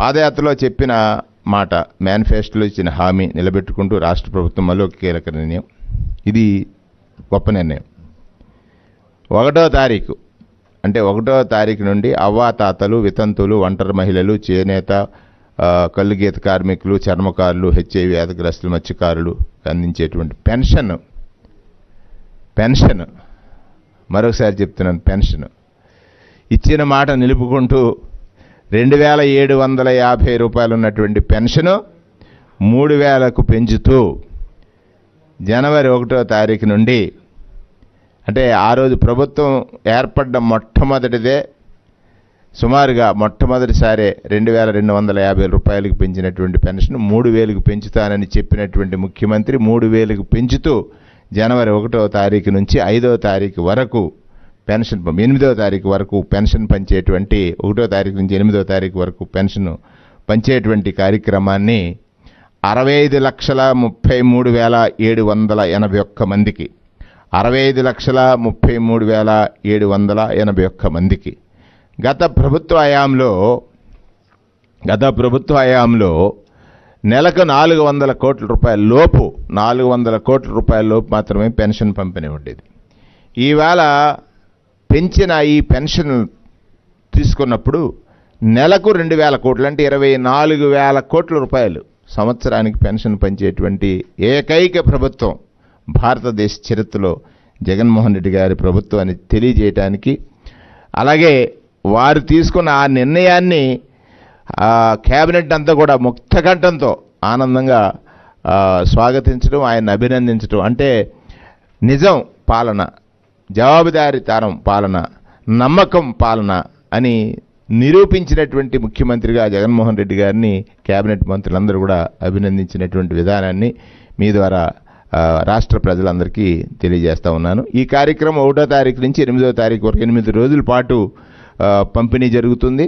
పాదయాత్రలో చెప్పిన మాట, మేనిఫెస్టోలో ఇచ్చిన హామీ నిలబెట్టుకుంటూ రాష్ట్ర ప్రభుత్వం మళ్ళీ ఒక కీలక నిర్ణయం. ఇది గొప్ప నిర్ణయం. 1వ తారీఖు అంటే 1వ తారీఖు నుండి అవ్వాతాతలు, వితంతులు, ఒంటరి మహిళలు, చేనేత, కల్లు గీత కార్మికులు, చర్మకారులు, హెచ్ఐవి వ్యాధిగ్రస్తులు, మత్స్యకారులు అందించేటువంటి పెన్షన్ మరొకసారి చెప్తున్నాను, పెన్షన్ ఇచ్చిన మాట నిలుపుకుంటూ 2,750 రూపాయలు ఉన్నటువంటి పెన్షను 3,000కు పెంచుతూ జనవరి 1వ తారీఖు నుండి, అంటే ఆ రోజు ప్రభుత్వం ఏర్పడ్డ మొట్టమొదటిదే, సుమారుగా మొట్టమొదటిసారే 2,250 రూపాయలకు పెంచినటువంటి పెన్షన్ 3,000కు పెంచుతానని చెప్పినటువంటి ముఖ్యమంత్రి 3,000కు పెంచుతూ జనవరి 1వ తారీఖు నుంచి 5వ తారీఖు వరకు పెన్షన్, 8వ తారీఖు వరకు పెన్షన్ పంచేటువంటి, 1వ తారీఖు నుంచి 8వ తారీఖు వరకు పెన్షన్ పంచేటువంటి కార్యక్రమాన్ని 65,33,781 మందికి 65,33,781 మందికి గత ప్రభుత్వ హయాంలో నెలకు 400 కోట్ల రూపాయల లోపు, 400 కోట్ల రూపాయల లోపు మాత్రమే పెన్షన్ పంపిణీ ఉండేది. ఈవేళ పెంచిన ఈ పెన్షన్ తీసుకున్నప్పుడు నెలకు 2,000 కోట్లు, అంటే 24,000 కోట్ల రూపాయలు సంవత్సరానికి పెన్షన్ పంచేటువంటి ఏకైక ప్రభుత్వం భారతదేశ చరిత్రలో జగన్మోహన్ రెడ్డి గారి ప్రభుత్వం అని తెలియజేయటానికి, అలాగే వారు తీసుకున్న ఆ నిర్ణయాన్ని కేబినెట్ అంతా కూడా ముక్తకంఠంతో ఆనందంగా స్వాగతించడం, ఆయన అభినందించడం, అంటే నిజం పాలన, జవాబుదారీతనం పాలన, నమ్మకం పాలన అని నిరూపించినటువంటి ముఖ్యమంత్రిగా జగన్మోహన్ రెడ్డి గారిని కేబినెట్ మంత్రులందరూ కూడా అభినందించినటువంటి విధానాన్ని మీ ద్వారా రాష్ట్ర ప్రజలందరికీ తెలియజేస్తా ఉన్నాను. ఈ కార్యక్రమం 1వ తారీఖు నుంచి 8వ తారీఖు వరకు 8 రోజుల పాటు పంపిణీ జరుగుతుంది.